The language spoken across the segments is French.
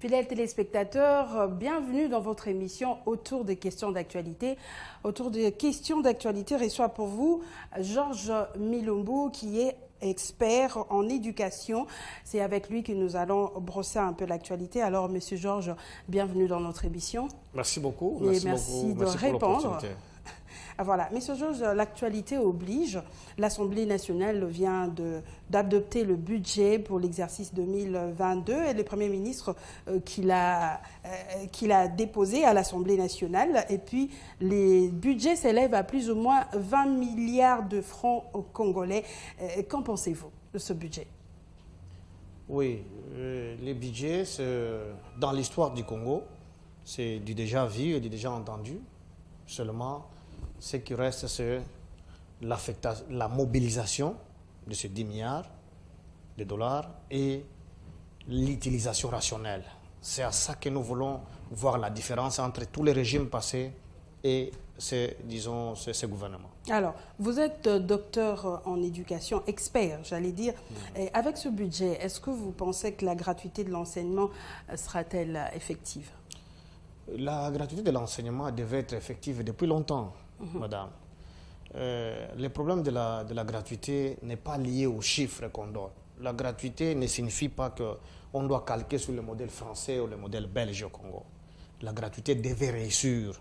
Fidèles téléspectateurs, bienvenue dans votre émission Autour des questions d'actualité. Autour des questions d'actualité, reçoit pour vous Georges Milumbu qui est expert en éducation. C'est avec lui que nous allons brosser un peu l'actualité. Alors, Monsieur Georges, bienvenue dans notre émission. Merci beaucoup. Et merci de répondre. Voilà, Monsieur Georges, l'actualité oblige. L'Assemblée nationale vient d'adopter le budget pour l'exercice 2022 et le Premier ministre qui l'a déposé à l'Assemblée nationale. Et puis, les budgets s'élèvent à plus ou moins 20 milliards de francs congolais. Qu'en pensez-vous de ce budget? Oui, les budgets, dans l'histoire du Congo, c'est du déjà vu et du déjà entendu. Seulement, ce qui reste, c'est la mobilisation de ces 10 milliards de dollars et l'utilisation rationnelle. C'est à ça que nous voulons voir la différence entre tous les régimes passés et ces gouvernements. Alors, vous êtes docteur en éducation, expert, j'allais dire. Et avec ce budget, est-ce que vous pensez que la gratuité de l'enseignement sera-t-elle effective? La gratuité de l'enseignement devait être effective depuis longtemps, madame. Le problème de la gratuité n'est pas lié aux chiffres qu'on donne. La gratuité ne signifie pas qu'on doit calquer sur le modèle français ou le modèle belge au Congo. La gratuité devait réussir.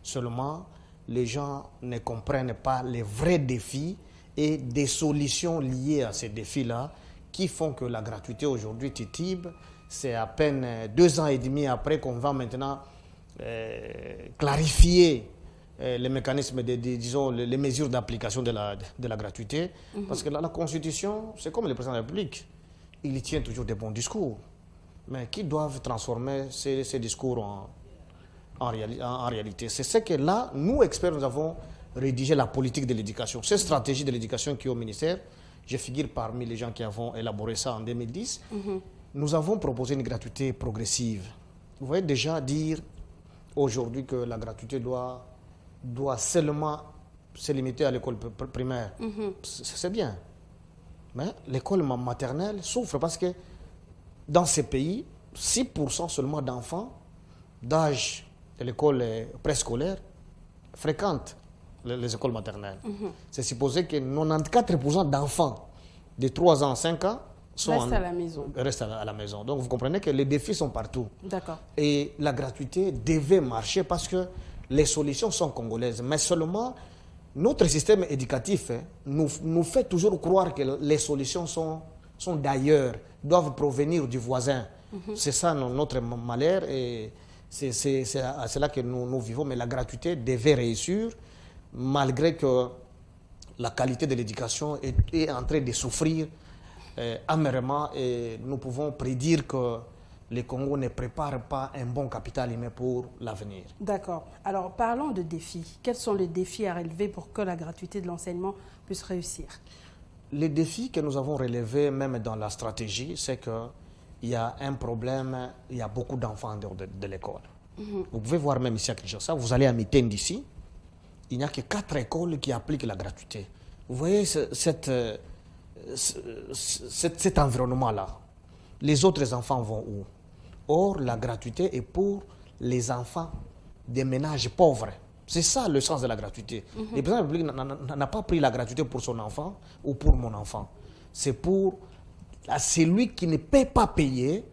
Seulement, les gens ne comprennent pas les vrais défis et des solutions liées à ces défis-là qui font que la gratuité aujourd'hui titube. C'est à peine 2 ans et demi après qu'on va maintenant clarifier les mécanismes, disons, les mesures d'application de la gratuité. Parce que la Constitution, c'est comme le président de la République. Il tient toujours des bons discours, mais qui doivent transformer ces discours en réalité. C'est ce que là, nous, experts, nous avons rédigé la politique de l'éducation. Cette stratégie de l'éducation qui est au ministère, je figure parmi les gens qui avons élaboré ça en 2010. Nous avons proposé une gratuité progressive. Vous voyez déjà dire aujourd'hui que la gratuité doit seulement se limiter à l'école primaire. C'est bien. Mais l'école maternelle souffre parce que dans ces pays, 6% seulement d'enfants d'âge de l'école préscolaire fréquentent les écoles maternelles. C'est supposé que 94% d'enfants de 3 ans à 5 ans restent à la maison. Donc vous comprenez que les défis sont partout. D'accord. Et la gratuité devait marcher parce que les solutions sont congolaises. Mais seulement, notre système éducatif nous fait toujours croire que les solutions sont d'ailleurs, doivent provenir du voisin. C'est ça notre malheur et c'est à cela que nous vivons. Mais la gratuité devait réussir malgré que la qualité de l'éducation est en train de souffrir amèrement et nous pouvons prédire que le Congo ne prépare pas un bon capital humain pour l'avenir. D'accord. Alors, parlons de défis. Quels sont les défis à relever pour que la gratuité de l'enseignement puisse réussir? Les défis que nous avons relevés, même dans la stratégie, c'est qu'il y a un problème, il y a beaucoup d'enfants en dehors de l'école. Vous pouvez voir même ici à Kinshasa, vous allez à Mitaine d'ici, il n'y a que 4 écoles qui appliquent la gratuité. Vous voyez cet environnement-là. Les autres enfants vont où? Or, la gratuité est pour les enfants des ménages pauvres. C'est ça le sens de la gratuité. Le président de la République n'a pas pris la gratuité pour son enfant ou pour mon enfant. C'est pour celui qui ne peut pas payer,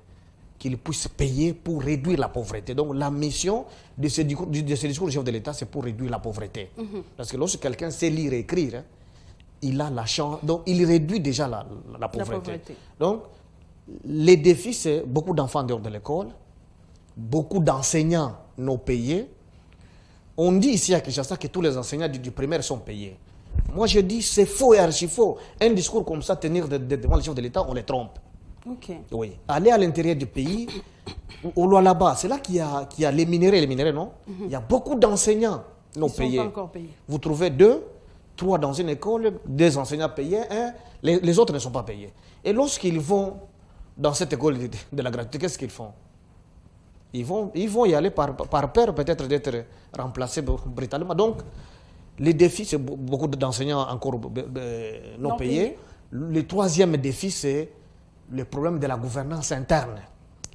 qu'il puisse payer pour réduire la pauvreté. Donc, la mission de ce discours du chef de l'État, c'est pour réduire la pauvreté. Parce que lorsque quelqu'un sait lire et écrire, il a la chance, donc il réduit déjà la pauvreté. Donc, les défis, c'est beaucoup d'enfants dehors de l'école, beaucoup d'enseignants non payés. On dit ici à Kinshasa que tous les enseignants du primaire sont payés. Moi, je dis c'est faux et archi faux. Un discours comme ça, tenir devant le chef de l'État, on les trompe. Oui. Aller à l'intérieur du pays, au là-bas, c'est là qu'il y a les minéraux, non? Il y a beaucoup d'enseignants non payés. Sont pas encore payés. Vous trouvez 2, 3 dans une école, 2 enseignants payés, les autres ne sont pas payés. Et lorsqu'ils vont dans cette école de la gratuité, qu'est-ce qu'ils font? Ils vont y aller par peur peut-être d'être remplacés brutalement. Donc, les défis, c'est beaucoup d'enseignants encore non payés. Le troisième défi, c'est le problème de la gouvernance interne.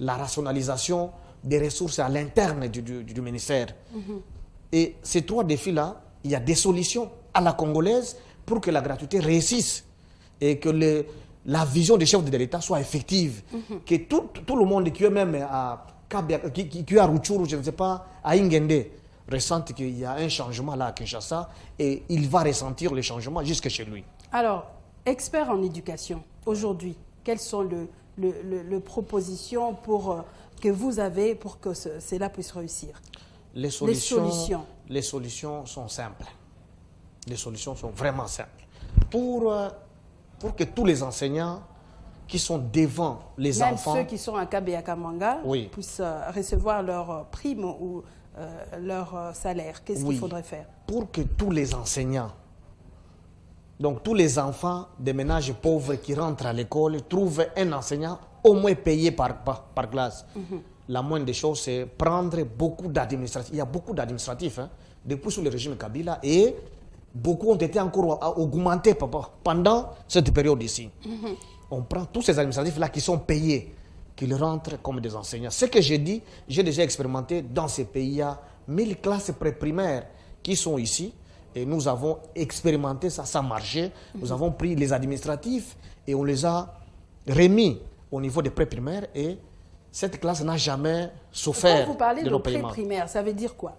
la rationalisation des ressources à l'interne du ministère. Et ces 3 défis-là, il y a des solutions à la congolaise pour que la gratuité réussisse et que la vision des chefs de l'État soit effective. Que tout le monde qui est même à qui est à Rutshuru, je ne sais pas, à Ingende, ressente qu'il y a un changement là à Kinshasa et il va ressentir le changement jusque chez lui. Alors, expert en éducation, aujourd'hui, quelles sont les propositions que vous avez pour que cela puisse réussir? Les solutions sont simples. Les solutions sont vraiment simples. Pour que tous les enseignants qui sont devant les enfants... Même ceux qui sont à Kabeya-Kamanga puissent recevoir leur prime ou leur salaire. Qu'est-ce qu'il faudrait faire? Pour que tous les enseignants, donc tous les enfants des ménages pauvres qui rentrent à l'école, trouvent un enseignant au moins payé par classe. La moindre des choses, c'est prendre beaucoup d'administratifs. Il y a beaucoup d'administratifs depuis sous le régime Kabila et beaucoup ont été encore augmentés pendant cette période ici. On prend tous ces administratifs-là qui sont payés, qu'ils rentrent comme des enseignants. Ce que j'ai dit, j'ai déjà expérimenté dans ces pays. Il y a 1000 classes pré-primaires qui sont ici et nous avons expérimenté ça, ça marchait. Nous avons pris les administratifs et on les a remis au niveau des pré-primaires et cette classe n'a jamais souffert. Quand vous parlez de nos paiements. Pré-primaires, ça veut dire quoi?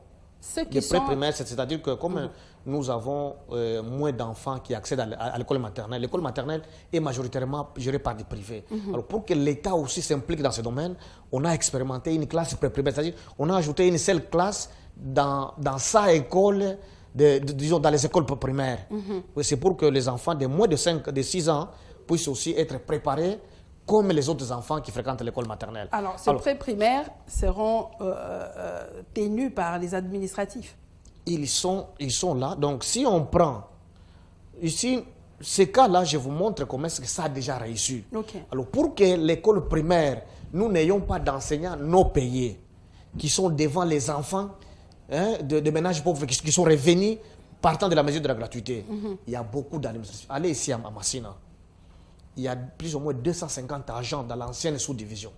Les pré-primaires, c'est-à-dire que comme nous avons moins d'enfants qui accèdent à l'école maternelle est majoritairement gérée par des privés. Alors pour que l'État aussi s'implique dans ce domaine, on a expérimenté une classe pré-primaire, c'est-à-dire on a ajouté une seule classe dans sa école, disons dans les écoles primaires. C'est pour que les enfants de moins de 6 ans puissent aussi être préparés comme les autres enfants qui fréquentent l'école maternelle. Alors, ces pré-primaires seront tenus par les administratifs? Ils sont là. Donc, si on prend... Ici, ces cas-là, je vous montre comment est-ce que ça a déjà réussi. Alors, pour que l'école primaire, nous n'ayons pas d'enseignants non payés qui sont devant les enfants de ménages pauvres qui sont revenus partant de la mesure de la gratuité, il y a beaucoup d'administratifs. Allez ici à Massina. Il y a plus ou moins 250 agents dans l'ancienne sous-division.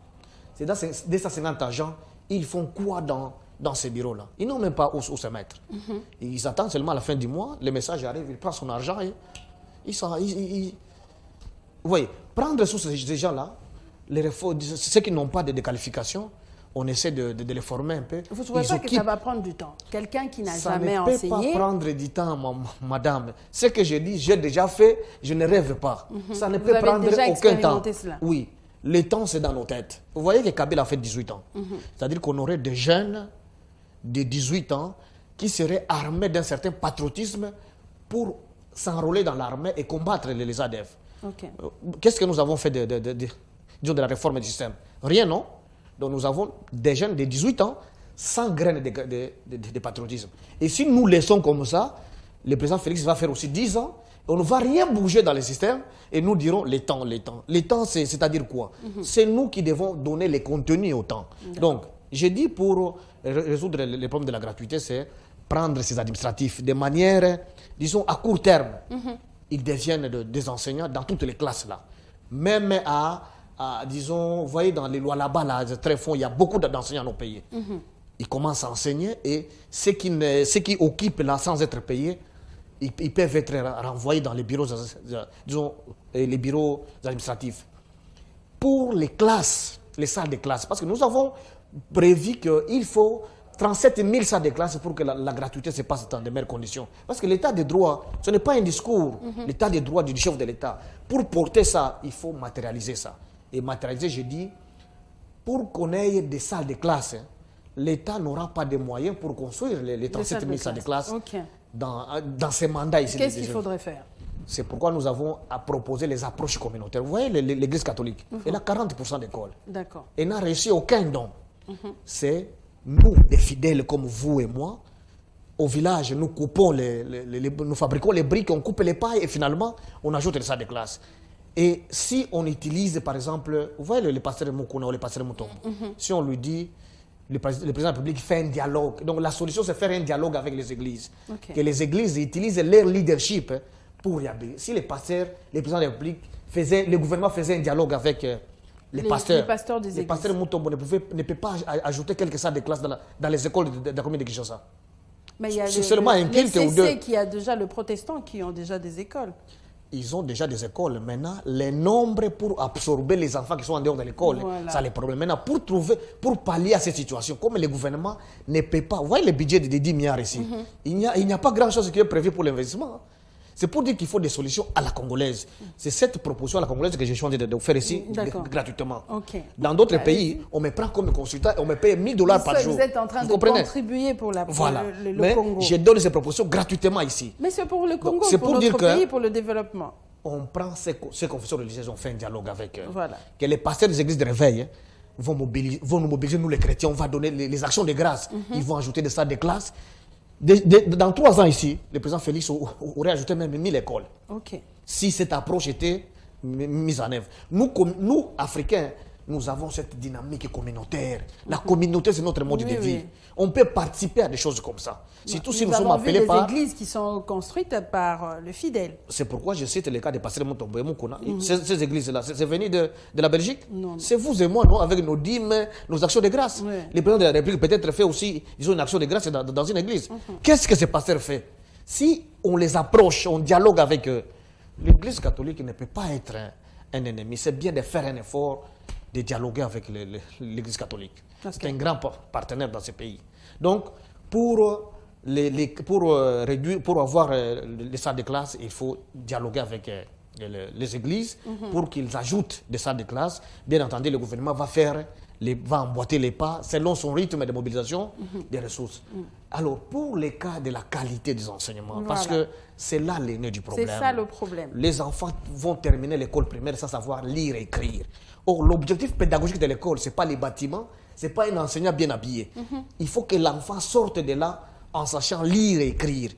C'est dans ces 250 agents, ils font quoi dans ces bureaux-là? Ils n'ont même pas où se mettre. Ils attendent seulement à la fin du mois, le message arrive, il prend son argent et vous voyez, prendre sous ces gens-là, ceux qui n'ont pas de qualification, on essaie de les former un peu. Vous ne trouvez pas que ça va prendre du temps? Quelqu'un qui n'a jamais enseigné... Ça ne peut pas prendre du temps, madame. Ce que je dis, j'ai déjà fait, je ne rêve pas. Ça ne peut prendre aucun temps. Cela. Oui, le temps, c'est dans nos têtes. Vous voyez que Kabila a fait 18 ans. C'est-à-dire qu'on aurait des jeunes de 18 ans qui seraient armés d'un certain patriotisme pour s'enrôler dans l'armée et combattre les ADF. Qu'est-ce que nous avons fait de la réforme du système? Rien, non? Donc nous avons des jeunes de 18 ans sans graines de patriotisme. Et si nous laissons comme ça, le président Félix va faire aussi 10 ans, et on ne va rien bouger dans le système, et nous dirons les temps. Les temps, c'est-à-dire quoi? C'est nous qui devons donner les contenus au temps. Donc, j'ai dit pour résoudre les problèmes de la gratuité, c'est prendre ces administratifs de manière, disons, à court terme. Ils deviennent des enseignants dans toutes les classes là. Même disons, vous voyez, dans les lois là-bas, là, très fond, il y a beaucoup d'enseignants non payés. Ils commencent à enseigner et ceux qui occupent là sans être payés, ils peuvent être renvoyés dans les bureaux, disons, les bureaux administratifs. Pour les classes, les salles de classe, parce que nous avons prévu qu'il faut 37 000 salles de classe pour que la gratuité se passe dans de meilleures conditions. Parce que l'état de droit, ce n'est pas un discours, l'état de droit du chef de l'État. Pour porter ça, il faut matérialiser ça. Et matérialiser, je dis, pour qu'on ait des salles de classe, l'État n'aura pas de moyens pour construire les 37 000 salles de classe dans ces mandats ici. Qu'est-ce qu'il faudrait faire? C'est pourquoi nous avons proposé les approches communautaires. Vous voyez, l'Église catholique, elle a 40% d'écoles. D'accord. Elle n'a reçu aucun don. C'est nous, des fidèles comme vous et moi, au village, nous coupons nous fabriquons les briques, on coupe les pailles et finalement, on ajoute les salles de classe. Et si on utilise, par exemple, vous voyez le pasteur Mukuna ou le pasteur Mutombo, si on lui dit, le président de la République fait un dialogue. Donc la solution, c'est faire un dialogue avec les églises. Que les églises utilisent leur leadership pour y aller. Si les pasteurs, le président de la République, le gouvernement faisait un dialogue avec les pasteurs des églises. Les pasteurs Mutombo ne peuvent pas ajouter quelques salles de classe dans les écoles de la commune de Kinshasa. Mais il y a seulement un culte ou deux. qui a déjà le protestant qui ont déjà des écoles. Ils ont déjà des écoles. Maintenant, les nombres pour absorber les enfants qui sont en dehors de l'école, ça les problèmes. Maintenant, pour pallier à cette situation, comme le gouvernement ne peut pas, vous voyez le budget de 10 milliards ici, il n'y a pas grand-chose qui est prévu pour l'investissement. C'est pour dire qu'il faut des solutions à la congolaise. C'est cette proposition à la congolaise que je suis en train de faire ici gratuitement. Dans d'autres pays, on me prend comme consultant et on me paye $1000 par jour. Vous êtes en train de contribuer pour le Congo. Je donne ces propositions gratuitement ici. Mais c'est pour le Congo, pour notre pays, pour le développement. On prend ces confessions religieuses, on fait un dialogue avec eux. Que les pasteurs des églises de réveil vont nous mobiliser, nous les chrétiens, on va donner les actions de grâce. Ils vont ajouter des salles de classe. Dans 3 ans ici, le président Félix aurait ajouté même 1000 écoles. Si cette approche était mise en œuvre. Nous, Africains, nous avons cette dynamique communautaire. La communauté, c'est notre mode de vie. On peut participer à des choses comme ça. Surtout si nous sommes appelés par... des églises qui sont construites par le fidèle. C'est pourquoi je cite le cas des pasteurs Mutombo et Mukuna. Ces églises-là, c'est venu de la Belgique. C'est vous et moi, non, avec nos dîmes, nos actions de grâce. Le président de la République peut-être fait aussi, ils ont une action de grâce dans une église. Qu'est-ce que ces pasteurs font? Si on les approche, on dialogue avec eux, l'église catholique ne peut pas être un ennemi. C'est bien de faire un effort de dialoguer avec l'église catholique. C'est un grand partenaire dans ce pays. Donc, pour avoir les salles de classe, il faut dialoguer avec les églises pour qu'ils ajoutent des salles de classe. Bien entendu, le gouvernement va emboîter les pas selon son rythme de mobilisation des ressources. Alors, pour les cas de la qualité des enseignements, parce que c'est là le nœud du problème. C'est ça le problème. Les enfants vont terminer l'école primaire sans savoir lire et écrire. Or, l'objectif pédagogique de l'école, ce n'est pas les bâtiments, ce n'est pas un enseignant bien habillé. Il faut que l'enfant sorte de là en sachant lire et écrire.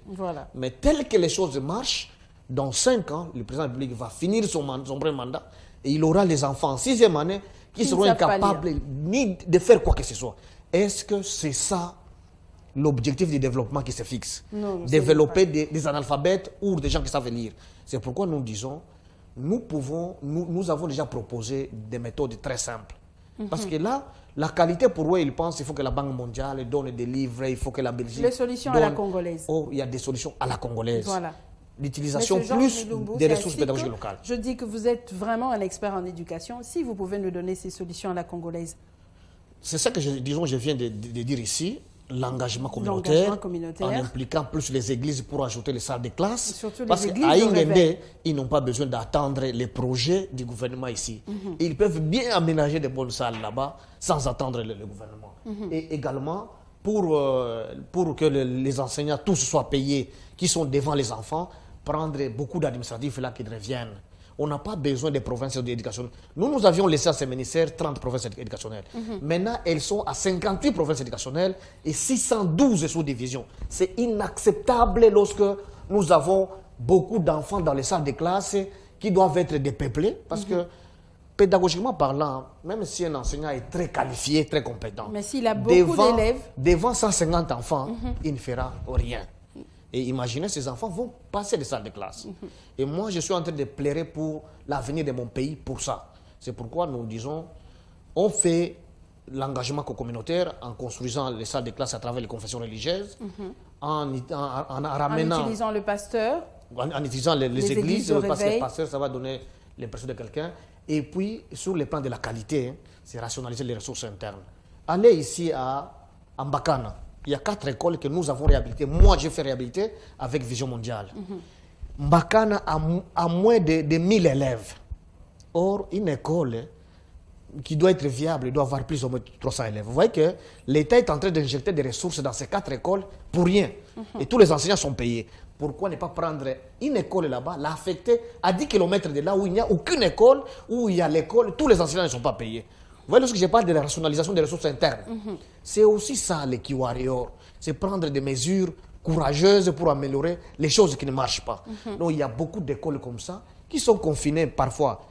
Mais tel que les choses marchent, dans 5 ans, le président de la République va finir son premier mandat et il aura les enfants en 6e année qui seront incapables ni de faire quoi que ce soit. Est-ce que c'est ça l'objectif du développement qui se fixe? Développer des analphabètes ou des gens qui savent lire. C'est pourquoi nous disons, nous avons déjà proposé des méthodes très simples. Parce que là, la qualité pour eux, ils pensent qu'il faut que la Banque mondiale donne des livres, il faut que la Belgique les solutions à la congolaise. Oh, il y a des solutions à la congolaise. L'utilisation plus des ressources pédagogiques locales. Je dis que vous êtes vraiment un expert en éducation. Si vous pouvez nous donner ces solutions à la congolaise. C'est ça que je viens de dire ici. L'engagement communautaire, en impliquant plus les églises pour ajouter les salles de classe. Parce qu'à Ingende, ils n'ont pas besoin d'attendre les projets du gouvernement ici. Ils peuvent bien aménager des bonnes salles là-bas sans attendre le gouvernement. Et également, pour que les enseignants tous soient payés, qui sont devant les enfants, prendre beaucoup d'administratifs là qui reviennent. On n'a pas besoin des provinces d'éducation. Nous avions laissé à ces ministères 30 provinces éducationnelles. Maintenant, elles sont à 58 provinces éducationnelles et 612 sous-divisions. C'est inacceptable lorsque nous avons beaucoup d'enfants dans les salles de classe qui doivent être dépeuplés parce que, pédagogiquement parlant, même si un enseignant est très qualifié, très compétent, mais s'il a beaucoup d'élèves, devant 150 enfants, il ne fera rien. Et imaginez, ces enfants vont passer des salles de classe. Et moi, je suis en train de plaider pour l'avenir de mon pays pour ça. C'est pourquoi nous disons, on fait l'engagement communautaire en construisant les salles de classe à travers les confessions religieuses, en ramenant... En utilisant le pasteur. En utilisant les églises, parce que le pasteur, ça va donner l'impression de quelqu'un. Et puis, sur le plan de la qualité, c'est rationaliser les ressources internes. Allez ici à Mbakana. Il y a 4 écoles que nous avons réhabilitées. Moi, j'ai fait réhabiliter avec Vision Mondiale. Mbakana a moins de 1000 élèves. Or, une école qui doit être viable doit avoir plus ou moins 300 élèves. Vous voyez que l'État est en train d'injecter des ressources dans ces 4 écoles pour rien. Et tous les enseignants sont payés. Pourquoi ne pas prendre une école là-bas, l'affecter à 10 km de là où il n'y a aucune école, où il y a l'école, tous les enseignants ne sont pas payés. Vous voyez, lorsque je parle de la rationalisation des ressources internes, c'est aussi ça le Kiwarior. C'est prendre des mesures courageuses pour améliorer les choses qui ne marchent pas. Donc il y a beaucoup d'écoles comme ça qui sont confinées parfois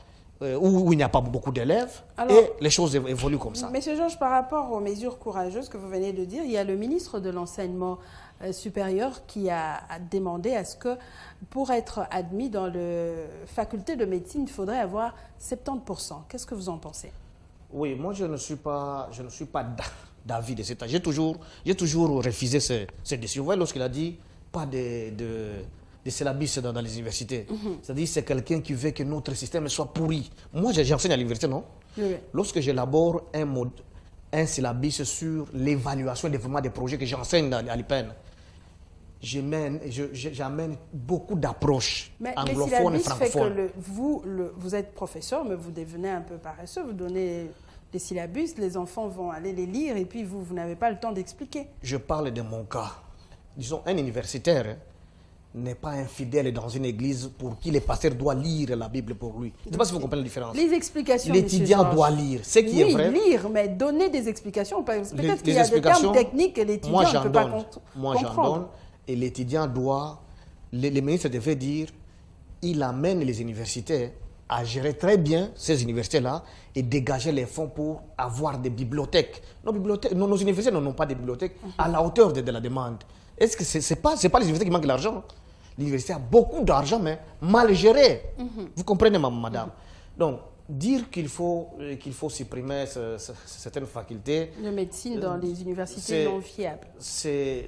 où il n'y a pas beaucoup d'élèves et les choses évoluent comme ça. Monsieur Georges, par rapport aux mesures courageuses que vous venez de dire, il y a le ministre de l'Enseignement supérieur qui a demandé à ce que pour être admis dans la faculté de médecine, il faudrait avoir 70%. Qu'est-ce que vous en pensez? Oui, moi je ne suis pas d'avis de cet âge. J'ai toujours refusé ces décisions. Vous voyez, lorsqu'il a dit pas de syllabus dans les universités, c'est-à-dire c'est quelqu'un qui veut que notre système soit pourri. Moi j'enseigne à l'université, non? Oui. Lorsque j'élabore un syllabus sur l'évaluation et le développement des projets que j'enseigne à l'IPN, j'amène beaucoup d'approches anglophones et francophones. Fait que vous êtes professeur, mais vous devenez un peu paresseux, vous donnez des syllabus, les enfants vont aller les lire et puis vous n'avez pas le temps d'expliquer. Je parle de mon cas. Disons, un universitaire n'est pas infidèle dans une église pour qui le pasteur doit lire la Bible pour lui. Je ne sais pas si vous comprenez la différence. Les explications, l'étudiant doit lire. Ce qui est vrai. Lire, mais donner des explications. Peut-être qu'il y a des termes techniques que l'étudiant ne peut pas comprendre. Moi, j'en donne. Et l'étudiant doit, les ministres devaient dire, il amène les universités à gérer très bien ces universités-là et dégager les fonds pour avoir des bibliothèques. Nos universités n'ont pas de bibliothèques à la hauteur de la demande. Est-ce que c'est pas les universités qui manquent de l'argent? L'université a beaucoup d'argent, mais mal géré. Vous comprenez, madame? Donc, dire qu'il faut supprimer certaines facultés... de médecine dans les universités non fiables. Ce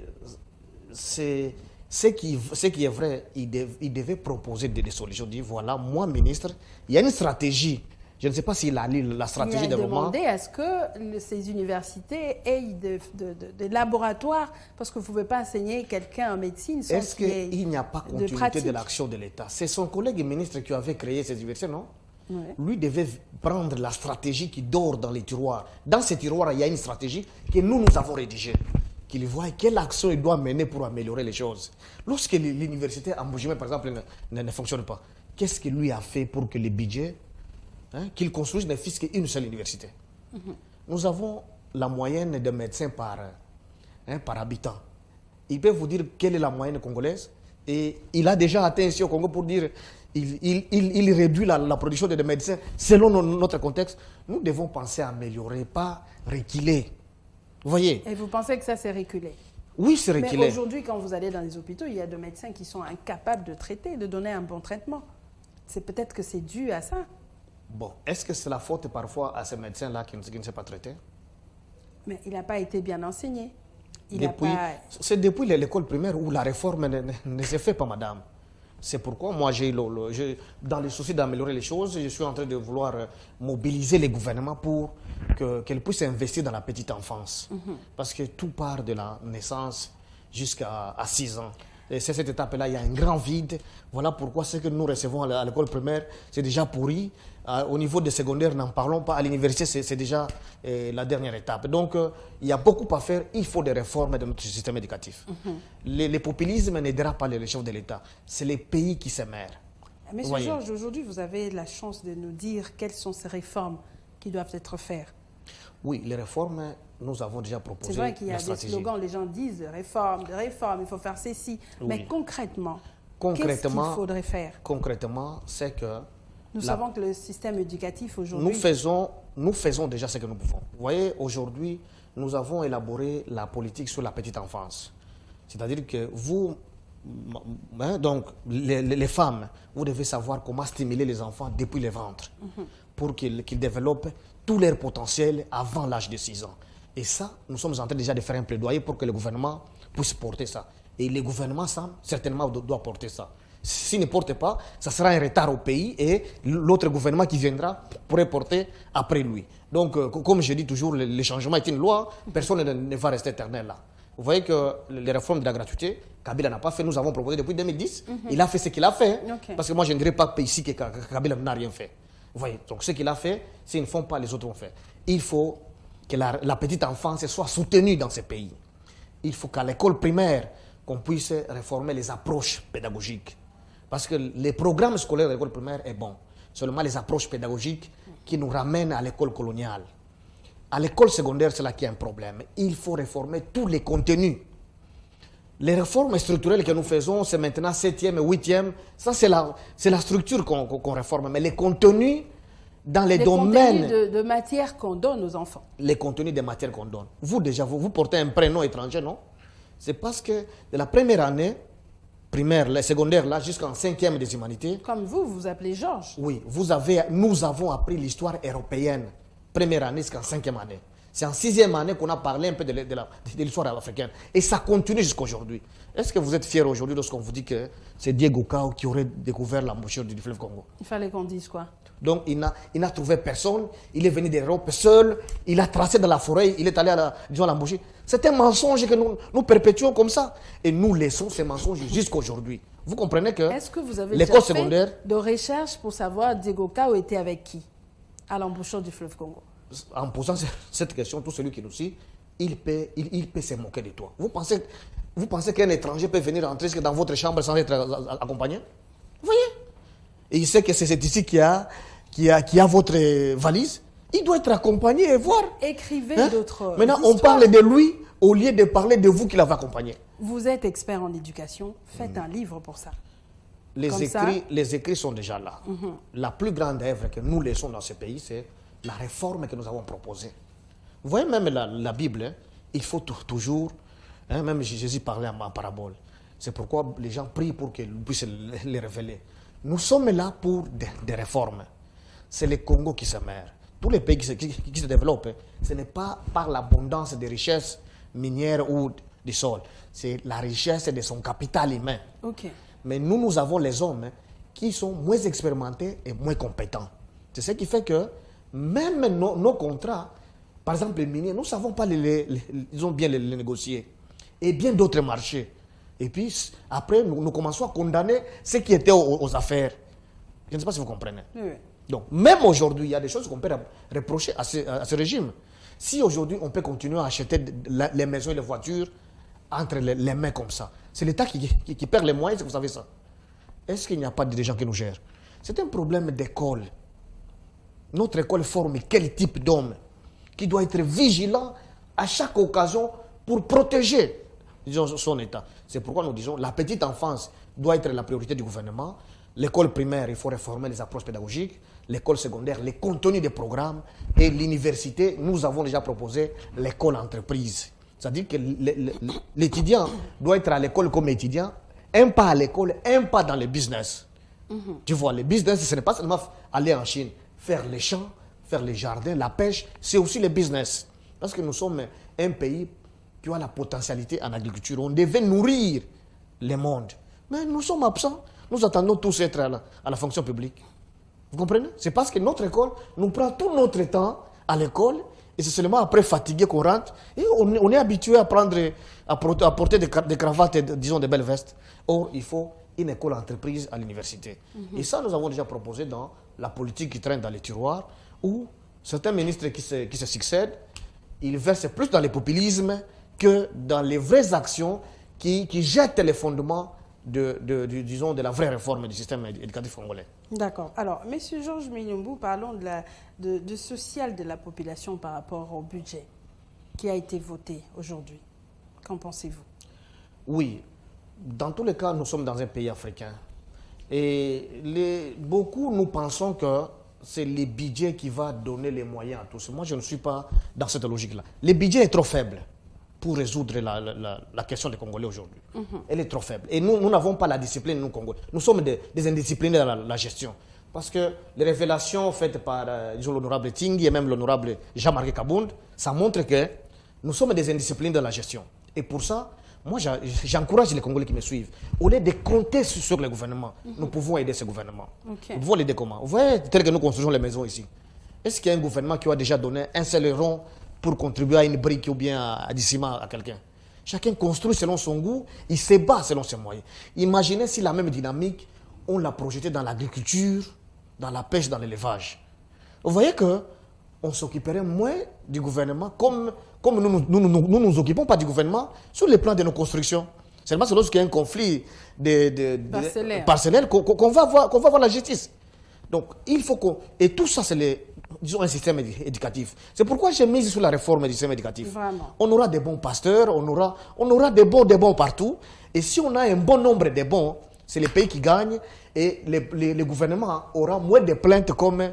qui est vrai, il devait proposer des solutions. Dire, voilà, moi, ministre, il y a une stratégie. Je ne sais pas s'il a lu la stratégie de développement. Il a demandé à ce que ces universités aient des laboratoires, parce que vous ne pouvez pas enseigner quelqu'un en médecine sans Est-ce qu'il n'y a pas continuité de l'action de l'État? C'est son collègue ministre qui avait créé ces universités, non? Oui. Lui devait prendre la stratégie qui dort dans les tiroirs. Dans ces tiroirs, il y a une stratégie que nous avons rédigée. Qu'il voit quelle action il doit mener pour améliorer les choses. Lorsque l'université à Mbujimé, par exemple, ne fonctionne pas, qu'est-ce qu'il lui a fait pour que les budgets qu'il construise ne fixent qu'une seule université? Nous avons la moyenne de médecins par habitant. Il peut vous dire quelle est la moyenne congolaise. Et il a déjà atteint ici au Congo pour dire il réduit la production de médecins selon notre contexte. Nous devons penser à améliorer, pas reculer. Vous voyez? Et vous pensez que ça, c'est reculé? Oui, c'est reculé. Mais aujourd'hui, quand vous allez dans les hôpitaux, il y a des médecins qui sont incapables de traiter, de donner un bon traitement. C'est peut-être que c'est dû à ça. Bon, est-ce que c'est la faute parfois à ces médecins-là qui ne savent pas traiter? Mais il n'a pas été bien enseigné. C'est depuis l'école primaire où la réforme ne se fait pas, madame. C'est pourquoi moi, dans le souci d'améliorer les choses, je suis en train de vouloir mobiliser les gouvernements pour qu'elles puissent investir dans la petite enfance. Parce que tout part de la naissance jusqu'à 6 ans. Et c'est cette étape-là, il y a un grand vide. Voilà pourquoi ce que nous recevons à l'école primaire, c'est déjà pourri. Au niveau des secondaires, n'en parlons pas. À l'université, c'est déjà la dernière étape. Donc, il y a beaucoup à faire. Il faut des réformes de notre système éducatif. Le populisme n'aidera pas les chefs de l'État. C'est les pays qui s'émèrent. Monsieur Georges, aujourd'hui, vous avez la chance de nous dire quelles sont ces réformes qui doivent être faites. Oui, les réformes, nous avons déjà proposé. C'est vrai qu'il y a des slogans, les gens disent réforme, il faut faire ceci. Oui. Mais concrètement, qu'est-ce qu'il faudrait faire? Concrètement, c'est que... Nous savons que le système éducatif aujourd'hui... Nous faisons déjà ce que nous pouvons. Vous voyez, aujourd'hui, nous avons élaboré la politique sur la petite enfance. C'est-à-dire que vous, donc les femmes, vous devez savoir comment stimuler les enfants depuis le ventre pour qu'ils développent tout leur potentiel avant l'âge de 6 ans. Et ça, nous sommes en train déjà de faire un plaidoyer pour que le gouvernement puisse porter ça. Et le gouvernement, certainement, doit porter ça. S'il ne porte pas, ça sera un retard au pays et l'autre gouvernement qui viendra pourrait porter après lui. Donc, comme je dis toujours, le changement est une loi, personne ne va rester éternel là. Vous voyez que les réformes de la gratuité, Kabila n'a pas fait, nous avons proposé depuis 2010, il a fait ce qu'il a fait, parce que moi je ne dirais pas ici que Kabila n'a rien fait. Vous voyez, donc ce qu'il a fait, s'ils ne font pas, les autres vont faire. Il faut que la petite enfance soit soutenue dans ce pays. Il faut qu'à l'école primaire, qu'on puisse réformer les approches pédagogiques. Parce que les programmes scolaires de l'école primaire est bon. Seulement les approches pédagogiques qui nous ramènent à l'école coloniale. À l'école secondaire, c'est là qu'il y a un problème. Il faut réformer tous les contenus. Les réformes structurelles que nous faisons, c'est maintenant 7e et 8e. Ça, c'est la structure qu'on réforme. Mais les contenus dans les domaines... contenus de matière qu'on donne aux enfants. Les contenus de matière qu'on donne. Vous, déjà, vous portez un prénom étranger, non? C'est parce que de la première année, primaire, la secondaire, là, jusqu'en 5e des humanités... Comme vous appelez Georges. Oui, nous avons appris l'histoire européenne première année jusqu'en 5e année. C'est en 6e année qu'on a parlé un peu de l'histoire africaine. Et ça continue jusqu'à aujourd'hui. Est-ce que vous êtes fiers aujourd'hui lorsqu'on vous dit que c'est Diego Cao qui aurait découvert l'embouchure du fleuve Congo? Il fallait qu'on dise quoi? Donc il n'a trouvé personne, il est venu d'Europe seul, il a tracé dans la forêt, il est allé à l'embouchure. C'est un mensonge que nous perpétuons comme ça. Et nous laissons ces mensonges jusqu'à aujourd'hui. Vous comprenez que est-ce que vous avez l'école secondaire de recherche pour savoir Diego Cao était avec qui à l'embouchure du fleuve Congo? En posant cette question, tout celui qui nous suit, il peut se moquer de toi. Vous pensez qu'un étranger peut venir entrer dans votre chambre sans être accompagné? Vous voyez? Et il sait que c'est ici qui a votre valise. Il doit être accompagné et voir. Écrivez d'autres Maintenant, histoires. on parle de lui au lieu de parler de vous qui l'avez accompagné. Vous êtes expert en éducation. Faites un livre pour ça. Les écrits sont déjà là. La plus grande œuvre que nous laissons dans ce pays, c'est la réforme que nous avons proposée. Vous voyez, même la Bible, hein, il faut toujours, hein, même Jésus parlait en parabole. C'est pourquoi les gens prient pour qu'il puisse les révéler. Nous sommes là pour des réformes. C'est le Congo qui se meurt. Tous les pays qui se développent, ce n'est pas par l'abondance des richesses minières ou du sol. C'est la richesse de son capital humain. Okay. Mais nous avons les hommes qui sont moins expérimentés et moins compétents. C'est ce qui fait que même nos contrats, par exemple les miniers, nous ne savons pas disons bien les négocier. Et bien d'autres marchés. Et puis après, nous commençons à condamner ceux qui étaient aux affaires. Je ne sais pas si vous comprenez. Oui. Donc même aujourd'hui, il y a des choses qu'on peut reprocher à ce régime. Si aujourd'hui on peut continuer à acheter les maisons et les voitures entre les mains comme ça, c'est l'État qui perd les moyens, vous savez ça. Est-ce qu'il n'y a pas des gens qui nous gèrent? C'est un problème d'école. Notre école forme quel type d'homme qui doit être vigilant à chaque occasion pour protéger, disons, son État. C'est pourquoi nous disons la petite enfance doit être la priorité du gouvernement. L'école primaire, il faut réformer les approches pédagogiques. L'école secondaire, les contenus des programmes. Et l'université, nous avons déjà proposé l'école entreprise. C'est-à-dire que l'étudiant doit être à l'école comme étudiant, un pas à l'école, un pas dans le business. Tu vois, le business, ce n'est pas seulement aller en Chine, faire les champs, faire les jardins, la pêche, c'est aussi le business. Parce que nous sommes un pays qui a la potentialité en agriculture. On devait nourrir le monde. Mais nous sommes absents. Nous attendons tous être à la fonction publique. Vous comprenez? C'est parce que notre école nous prend tout notre temps à l'école et c'est seulement après fatigué qu'on rentre et on est habitué à porter des cravates et disons des belles vestes. Or, il faut une école entreprise à l'université. Et ça, nous avons déjà proposé dans la politique qui traîne dans les tiroirs où certains ministres qui se succèdent, ils versent plus dans le populisme que dans les vraies actions qui jettent les fondements de la vraie réforme du système éducatif congolais. D'accord. Alors, M. Georges Mignumbu, parlons du social de la population par rapport au budget qui a été voté aujourd'hui. Qu'en pensez-vous? Oui. Dans tous les cas, nous sommes dans un pays africain. Et beaucoup, nous pensons que c'est le budget qui va donner les moyens à tous. Moi, je ne suis pas dans cette logique-là. Le budget est trop faible pour résoudre la question des Congolais aujourd'hui. Elle est trop faible. Et nous n'avons pas la discipline, nous, Congolais. Nous sommes des indisciplinés dans la gestion. Parce que les révélations faites par l'honorable Tingui et même l'honorable Jean-Marc Kabound, ça montre que nous sommes des indisciplinés dans la gestion. Et pour ça, moi, j'encourage les Congolais qui me suivent. Au lieu de compter sur le gouvernement, nous pouvons aider ce gouvernement. Okay. Nous pouvons l'aider comment? Vous voyez, tel que nous construisons les maisons ici. Est-ce qu'il y a un gouvernement qui a déjà donné un seul rond pour contribuer à une brique ou bien à du ciment à quelqu'un? Chacun construit selon son goût, il se bat selon ses moyens. Imaginez si la même dynamique, on l'a projetée dans l'agriculture, dans la pêche, dans l'élevage. Vous voyez qu'on s'occuperait moins du gouvernement comme nous nous occupons pas du gouvernement sur le plan de nos constructions. Seulement c'est lorsqu'il y a un conflit parcellaire qu'on va voir la justice. Donc il faut qu'on... Et tout ça c'est disons un système éducatif. C'est pourquoi j'ai mis sur la réforme du système éducatif. Vraiment. On aura des bons pasteurs, on aura des bons partout. Et si on a un bon nombre de bons, c'est le pays qui gagne et le gouvernement aura moins de plaintes comme...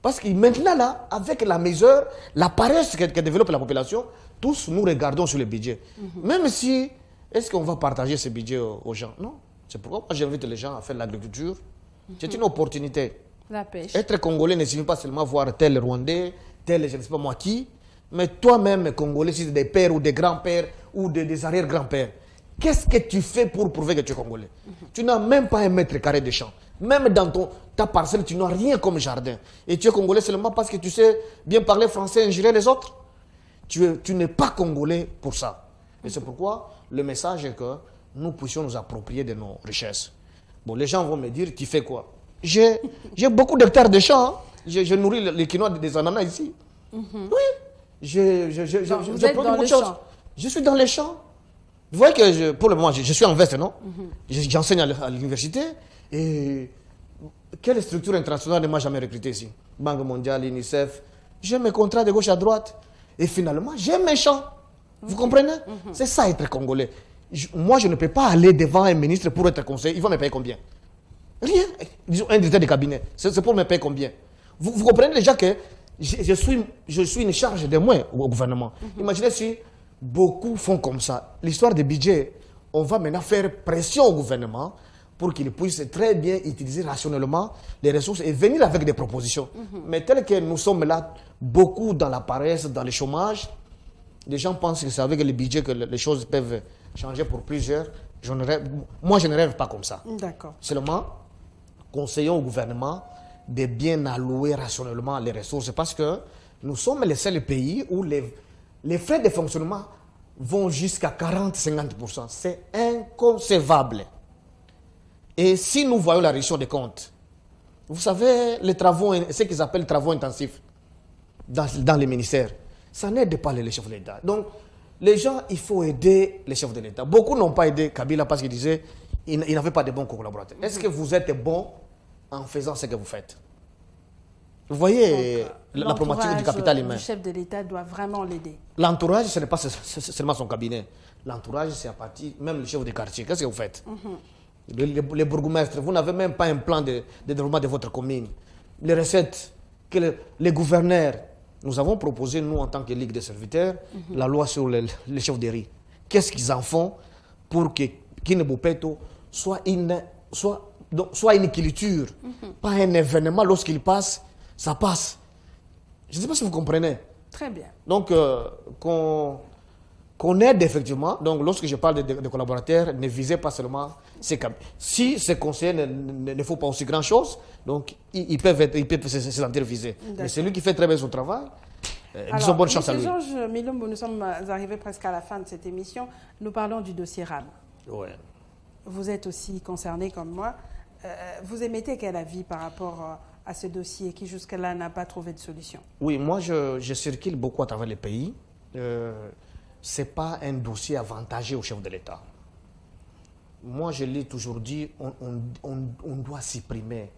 Parce que maintenant, là, avec la mesure, la paresse que développe la population, tous nous regardons sur le budget. Même si, est-ce qu'on va partager ce budget aux gens? Non. C'est pourquoi moi j'invite les gens à faire l'agriculture. C'est une opportunité. La pêche. Être congolais ne signifie pas seulement voir tel Rwandais, tel, je ne sais pas moi qui, mais toi-même, Congolais, si c'est des pères ou des grands-pères ou des arrière-grands-pères, qu'est-ce que tu fais pour prouver que tu es Congolais? Tu n'as même pas 1 m² de champ. Même dans ta parcelle, tu n'as rien comme jardin. Et tu es Congolais seulement parce que tu sais bien parler français et ingérer les autres. Tu n'es pas Congolais pour ça. Et c'est pourquoi le message est que nous puissions nous approprier de nos richesses. Bon, les gens vont me dire, tu fais quoi? J'ai beaucoup d'hectares de champs. Hein. Je nourris les quinois des ananas ici. Oui. Je produis beaucoup de choses. Je suis dans les champs. Vous voyez que pour le moment, je suis en veste, non? J'enseigne à l'université. Et quelle structure internationale ne m'a jamais recruté ici? Banque mondiale, UNICEF. J'ai mes contrats de gauche à droite. Et finalement, j'ai mes champs. Vous comprenez? C'est ça être Congolais. Moi, je ne peux pas aller devant un ministre pour être conseiller. Il va me payer combien? Rien. Disons, un directeur de cabinet. C'est pour me payer combien? Vous comprenez déjà que je suis une charge de moins au gouvernement. Imaginez si beaucoup font comme ça. L'histoire des budgets, on va maintenant faire pression au gouvernement pour qu'il puisse très bien utiliser rationnellement les ressources et venir avec des propositions. Mais tel que nous sommes là, beaucoup dans la paresse, dans le chômage, les gens pensent que c'est avec le budget que les choses peuvent changer pour plusieurs. Moi, je ne rêve pas comme ça. D'accord. Seulement, conseillons au gouvernement de bien allouer rationnellement les ressources parce que nous sommes les seuls pays où les frais de fonctionnement vont jusqu'à 40-50%. C'est inconcevable. Et si nous voyons la réduction des comptes, vous savez, les travaux, ce qu'ils appellent travaux intensifs dans les ministères, ça n'aide pas les chefs de l'État. Donc, les gens, il faut aider les chefs de l'État. Beaucoup n'ont pas aidé Kabila parce qu'ils disaient qu'ils n'avaient pas de bons collaborateurs. Est-ce que vous êtes bon en faisant ce que vous faites? Vous voyez la problématique du capital humain. Le chef de l'État doit vraiment l'aider. L'entourage, ce n'est pas seulement son cabinet. L'entourage, c'est à partir, même le chef de quartier. Qu'est-ce que vous faites? Les bourgmestres, vous n'avez même pas un plan de développement de votre commune. Les recettes, les gouverneurs. Nous avons proposé, nous, en tant que Ligue des serviteurs, la loi sur les chefs de riz. Qu'est-ce qu'ils en font pour que Kinebopeto soit une culture, pas un événement. Lorsqu'il passe, ça passe. Je ne sais pas si vous comprenez. Très bien. Donc, qu'on aide effectivement. Donc, lorsque je parle de collaborateurs, ne visez pas seulement ces cabinets. Si ces conseillers ne font pas aussi grand-chose, donc ils peuvent se sentir visés. Mais celui qui fait très bien son travail, disons bonne chance à lui. Georges Milombo, nous sommes arrivés presque à la fin de cette émission. Nous parlons du dossier RAM. Ouais. Vous êtes aussi concerné comme moi. Vous émettez quel avis par rapport à ce dossier qui jusque-là n'a pas trouvé de solution? Oui, moi je circule beaucoup à travers les pays. Ce n'est pas un dossier avantageux au chef de l'État. Moi je l'ai toujours dit, on doit supprimer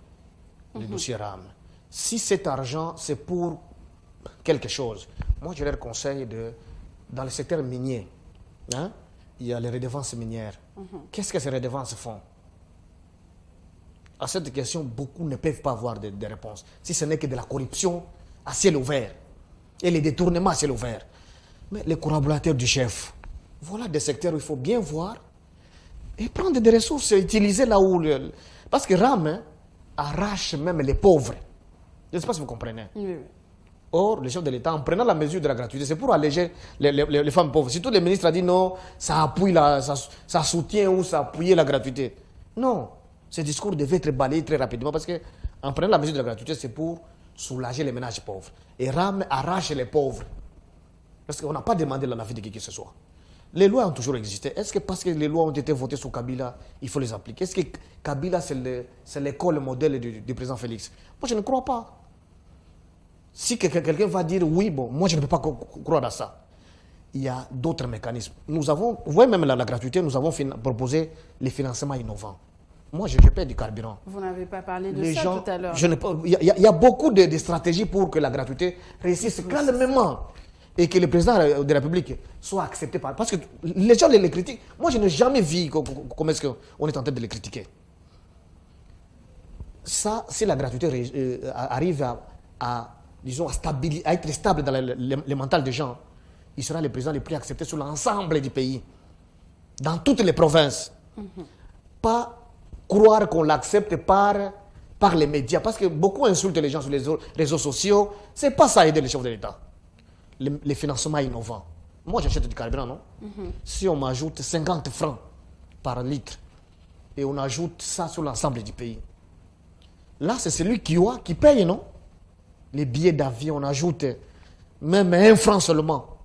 le dossier RAM. Si cet argent c'est pour quelque chose, moi je leur conseille dans le secteur minier, hein, il y a les redevances minières. Qu'est-ce que ces redevances font? À cette question, beaucoup ne peuvent pas avoir de réponse. Si ce n'est que de la corruption à ciel ouvert et les détournements à ciel ouvert. Mais les collaborateurs du chef, voilà des secteurs où il faut bien voir et prendre des ressources et utiliser là où... Parce que RAM arrache même les pauvres. Je ne sais pas si vous comprenez. Oui. Or, le chef de l'État, en prenant la mesure de la gratuité, c'est pour alléger les femmes pauvres. Si tous les ministres ont dit non, ça appuie ça soutient ou ça appuie la gratuité. Non. Ce discours devait être balayé très rapidement parce qu'en prenant la mesure de la gratuité, c'est pour soulager les ménages pauvres. Et RAM arrache les pauvres. Parce qu'on n'a pas demandé la vie de qui que ce soit. Les lois ont toujours existé. Est-ce que parce que les lois ont été votées sous Kabila, il faut les appliquer? Est-ce que Kabila, c'est l'école modèle du président Félix? Moi, je ne crois pas. Si quelqu'un va dire oui, bon, moi, je ne peux pas croire à ça. Il y a d'autres mécanismes. Vous voyez même la gratuité, nous avons proposé les financements innovants. Moi, je paie du carburant. Vous n'avez pas parlé de ça tout à l'heure. Il y a beaucoup de stratégies pour que la gratuité réussisse calmement et que le président de la République soit accepté par... Parce que les gens les critiquent. Moi, je n'ai jamais vu comment est-ce qu'on est en train de les critiquer. Ça, si la gratuité arrive à être stable dans le mental des gens, il sera le président le plus accepté sur l'ensemble du pays, dans toutes les provinces. Pas croire qu'on l'accepte par par les médias, parce que beaucoup insultent les gens sur les réseaux sociaux. Ce n'est pas ça aider les chefs de l'État. Les financements innovants. Moi, j'achète du carburant, non? Si on m'ajoute 50 francs par litre et on ajoute ça sur l'ensemble du pays, là, c'est celui qui paye, non? Les billets d'avion, on ajoute même 1 franc seulement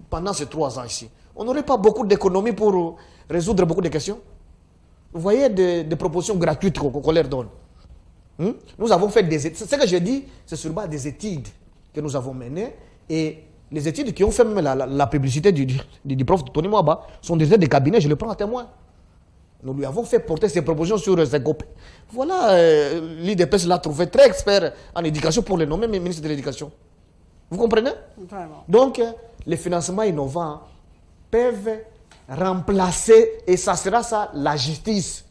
pendant ces 3 ans ici. On n'aurait pas beaucoup d'économies pour résoudre beaucoup de questions. Vous voyez des propositions gratuites qu'on leur donne. Nous avons fait des études. Ce que je dis, c'est sur base des études que nous avons menées. Et les études qui ont fait même la publicité du prof Tony Mwaba sont des études de cabinet, je le prends à témoin. Nous lui avons fait porter ces propositions sur ses copains. Voilà, l'IDPS l'a trouvé très expert en éducation pour le nommer ministre de l'Éducation. Vous comprenez? Vraiment. Donc, les financements innovants peuvent remplacer, et ça sera ça, la justice.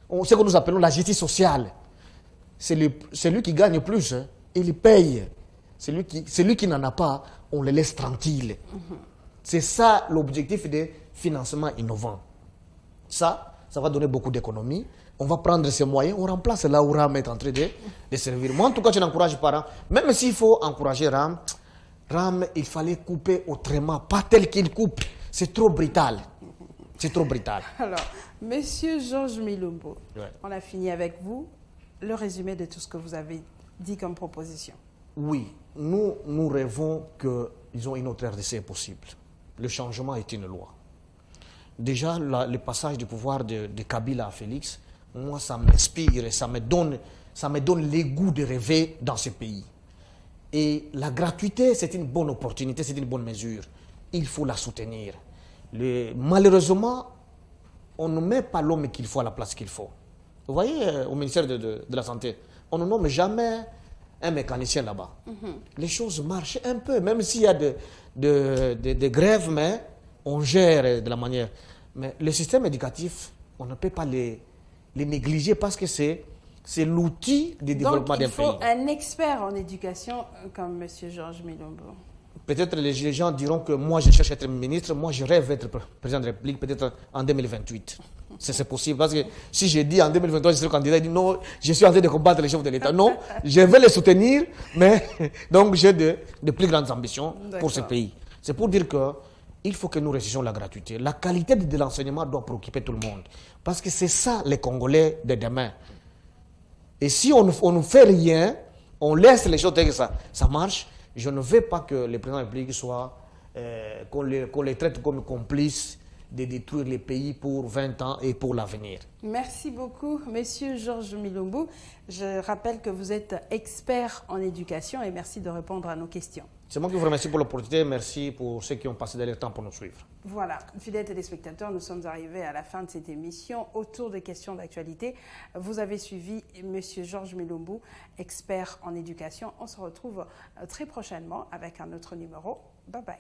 Ce que nous appelons la justice sociale. C'est lui qui gagne plus, hein, il paye. Celui qui n'en a pas, on le laisse tranquille. C'est ça l'objectif des financements innovants. Ça va donner beaucoup d'économies. On va prendre ces moyens, on remplace là où RAM est en train de servir. Moi, en tout cas, je n'encourage pas RAM. Même s'il faut encourager RAM, il fallait couper autrement, pas tel qu'il coupe. C'est trop brutal. C'est trop brutal. Alors, Monsieur Georges Milombo, ouais. On a fini avec vous. Le résumé de tout ce que vous avez dit comme proposition. Oui, nous rêvons qu'ils ont une autre RDC possible. Le changement est une loi. Déjà, le passage du pouvoir de Kabila à Félix, moi, ça m'inspire et ça me donne le goût de rêver dans ce pays. Et la gratuité, c'est une bonne opportunité, c'est une bonne mesure. Il faut la soutenir. Malheureusement, on ne met pas l'homme qu'il faut à la place qu'il faut. Vous voyez, au ministère de la Santé, on ne nomme jamais un mécanicien là-bas. Les choses marchent un peu, même s'il y a des grèves, mais on gère de la manière. Mais le système éducatif, on ne peut pas les négliger parce que c'est l'outil de développement d'un pays. Donc, il faut un expert en éducation comme M. Georges Milombo. Peut-être les gens diront que moi, je cherche à être ministre, moi, je rêve d'être président de la République, peut-être en 2028. C'est possible, parce que si j'ai dit en 2023, je serai candidat, il dit non, je suis en train de combattre les chefs de l'État. Non, je vais les soutenir, mais donc j'ai de plus grandes ambitions pour ce pays. C'est pour dire qu'il faut que nous réussissions la gratuité. La qualité de l'enseignement doit préoccuper tout le monde, parce que c'est ça les Congolais de demain. Et si on ne fait rien, on laisse les choses telles que ça marche, je ne veux pas que les présidents de la République soient, qu'on les traite comme complices de détruire les pays pour 20 ans et pour l'avenir. Merci beaucoup, Monsieur Georges Milombo. Je rappelle que vous êtes expert en éducation et merci de répondre à nos questions. C'est moi qui vous remercie pour l'opportunité. Merci pour ceux qui ont passé de leur temps pour nous suivre. Voilà, fidèles téléspectateurs, nous sommes arrivés à la fin de cette émission autour des questions d'actualité. Vous avez suivi Monsieur Georges Milombo, expert en éducation. On se retrouve très prochainement avec un autre numéro. Bye bye.